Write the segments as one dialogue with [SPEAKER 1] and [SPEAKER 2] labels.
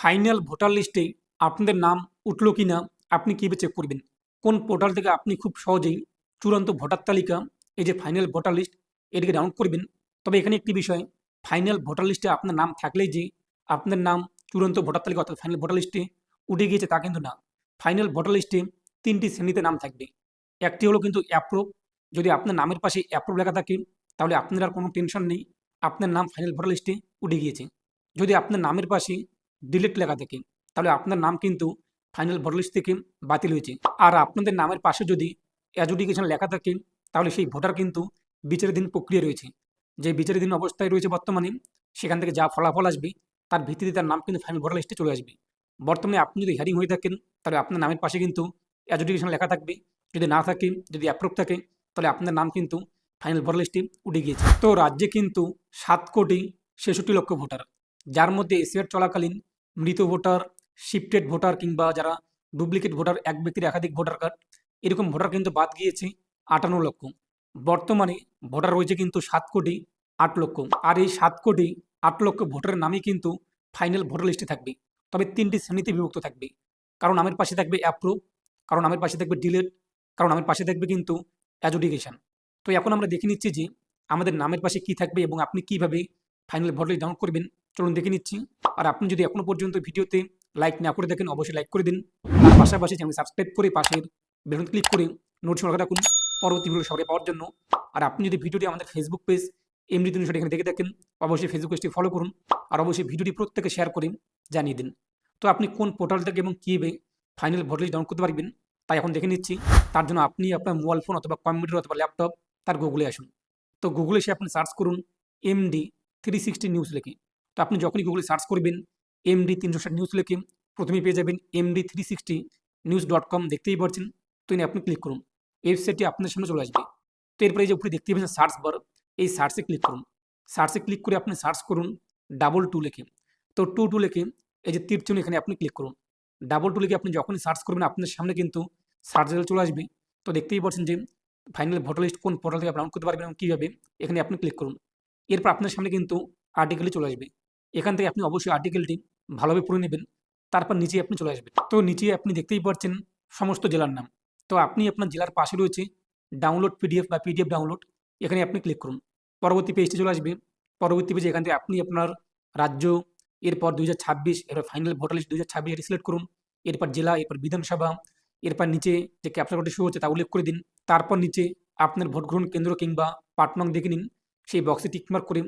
[SPEAKER 1] Final voter লিস্টে আপনাদের নাম উঠলো কি না আপনি কীভাবে চেক করবেন? কোন পোর্টাল থেকে আপনি খুব সহজেই চূড়ান্ত ভোটার তালিকা, এই যে ফাইনাল ভোটার লিস্ট, এটিকে ডাউনলোড করবেন? তবে এখানে একটি বিষয়, ফাইনাল ভোটার লিস্টে আপনার নাম থাকলেই যে আপনার নাম চূড়ান্ত ভোটার তালিকা অর্থাৎ ফাইনাল ভোটার লিস্টে উঠে গিয়েছে তা কিন্তু না। ফাইনাল ভোটার লিস্টে ৩টি শ্রেণীতে নাম থাকবে। একটি হলো কিন্তু অ্যাপ্রুভ। যদি আপনার নামের পাশে অ্যাপ্রুভ লেখা থাকে তাহলে আপনার আর কোনো টেনশন নেই, আপনার নাম ফাইনাল ভোটার লিস্টে উঠে গিয়েছে। যদি আপনার নামের পাশে ডিলিট লেখা থাকে তাহলে আপনার নাম কিন্তু ফাইনাল ভোটার লিস্ট থেকে বাতিল হয়েছে। আর আপনাদের নামের পাশে যদি অ্যাডজুডিকেশন লেখা থাকে তাহলে সেই ভোটার কিন্তু বিচারাধীন প্রক্রিয়া রয়েছে। যে বিচারাধীন অবস্থায় রয়েছে বর্তমানে, সেখান থেকে যা ফলাফল আসবে তার ভিত্তিতে তার নাম কিন্তু ফাইনাল ভোটার লিস্টে চলে আসবে। বর্তমানে আপনি যদি হিয়ারিং হয়ে থাকেন তাহলে আপনার নামের পাশে কিন্তু অ্যাডজুডিকেশন লেখা থাকবে। যদি না থাকে, যদি অ্যাপ্রুভ থাকে, তাহলে আপনার নাম কিন্তু ফাইনাল ভোটার লিস্টে উঠে গিয়েছে। তো রাজ্যে কিন্তু 7,66,00,000 ভোটার, যার মধ্যে এসিআর চলাকালীন মৃত ভোটার, শিফটেড ভোটার কিংবা যারা ডুপ্লিকেট ভোটার, এক ব্যক্তির একাধিক ভোটার কার্ড, এরকম ভোটার কিন্তু বাদ গিয়েছে 58 লক্ষ। বর্তমানে ভোটার রয়েছে কিন্তু 7,08,00,000। আর এই 7,08,00,000 ভোটারের নামই কিন্তু ফাইনাল ভোটার লিস্টে থাকবে। তবে 3টি শ্রেণীতে বিভক্ত থাকবে। কারণ নামের পাশে থাকবে অ্যাপ্রুভ, কারণ নামের পাশে থাকবে ডিলেট, কারণ নামের পাশে থাকবে কিন্তু অ্যাডজুডিকেশন। তো এখন আমরা দেখে নিচ্ছি যে আমাদের নামের পাশে কি থাকবে এবং আপনি কিভাবে ফাইনাল ভোটার লিস্ট ডাউনলোড করবেন, চলুন দেখে নিচ্ছি। আর আপনি যদি এখনো পর্যন্ত ভিডিওতে লাইক না করে দেখেন অবশ্যই লাইক করে দিন। আর পাশাপাশি চ্যানেল সাবস্ক্রাইব করে পাশের বেলুন ক্লিক করে নোটিফিকেশন লক্ষ্য রাখুন পরবর্তী ভিডিও সবাই পাওয়ার জন্য। আর আপনি যদি ভিডিওটি আমাদের ফেসবুক পেজ এমডি ৩৬০ এখানে দেখে থাকেন অবশ্যই ফেসবুক পেজটি ফলো করুন। আর অবশ্যই ভিডিওটি প্রত্যেকে শেয়ার করে জানিয়ে দিন। তো আপনি কোন পোর্টাল থেকে এবং কীভাবে ফাইনাল ভোটার লিস্ট ডাউনলোড করতে পারবেন তাই এখন দেখে নিচ্ছি। তার জন্য আপনি আপনার মোবাইল ফোন অথবা কম্পিউটার অথবা ল্যাপটপ, তার গুগলে আসুন। তো গুগলে এসে আপনি সার্চ করুন এমডি 360 নিউজ লিখে। তো আপনি যখনই গুগলে সার্চ করবেন এমডি 360 নিউজ লিখে প্রথমেই পেয়ে যাবেন md360news.com, দেখতেই পাচ্ছেন। তো এনে আপনি ক্লিক করুন, ওয়েবসাইটটি আপনার সামনে চলে আসবে। তো এরপরে এই যে উপরে দেখতেই পাচ্ছেন সার্চ বার, এই সার্চে ক্লিক করুন। সার্চে ক্লিক করে আপনি সার্চ করুন 22 লিখে। তো 22 লিখে এই যে তীর চিহ্ন এখানে আপনি ক্লিক করুন। 22 লিখে আপনি যখনই সার্চ করবেন আপনার সামনে কিন্তু সার্চ রেজাল্ট চলে আসবে। তো দেখতেই পাচ্ছেন যে ফাইনাল ভোটার লিস্ট কোন পোর্টাল থেকে ডাউনলোড করতে পারবেন এবং কীভাবে, এখানে আপনি ক্লিক করুন। এরপর আপনার সামনে কিন্তু আর্টিকেলটি চলে আসবে। এখান থেকে আপনি অবশ্যই আর্টিকেলটি ভালোভাবে পড়ে নেবেন। তারপর নিচে আপনি চলে আসবেন। তো নিচে আপনি দেখতেই পাচ্ছেন সমস্ত জেলার নাম। তো আপনি আপনার জেলার পাশে রয়েছে ডাউনলোড পিডিএফ বা পিডিএফ ডাউনলোড, এখানে আপনি ক্লিক করুন। পরবর্তী পেজটি চলে আসবে। পরবর্তী পেজে এখান থেকে আপনি আপনার রাজ্য, এরপর 2026, এরপর ফাইনাল ভোটার লিস্ট 2026 এটি সিলেক্ট করুন। এরপর জেলা, এরপর বিধানসভা, এরপর নিচে যে ক্যাপচা কোডটি শো হচ্ছে তা উল্লেখ করে দিন। তারপর নিচে আপনার ভোট গ্রহণ কেন্দ্র কিংবা পার্ট নং দেখে নিন। সেই বক্সে টিকমার্ক করে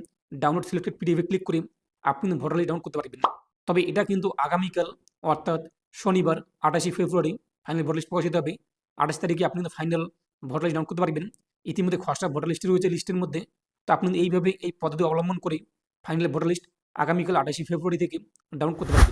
[SPEAKER 1] ডাউনলোড সিলেক্টেড পিডিএফে ক্লিক করে আপনি ভোটার লিস্ট ডাউনলোড করতে পারবেন। তবে এটা কিন্তু আগামীকাল অর্থাৎ শনিবার 28 ফেব্রুয়ারি ফাইনাল ভোটার লিস্ট প্রকাশিত হবে। 28 তারিখে আপনি কিন্তু ফাইনাল ভোটার লিস্ট ডাউনলোড করতে পারবেন। ইতিমধ্যে খসড়া ভোটার লিস্ট রয়েছে লিস্টের মধ্যে। তো আপনি এইভাবে এই পদ্ধতি অবলম্বন করে ফাইনাল ভোটার লিস্ট আগামীকাল 28 ফেব্রুয়ারি থেকে ডাউনলোড করতে পারবেন।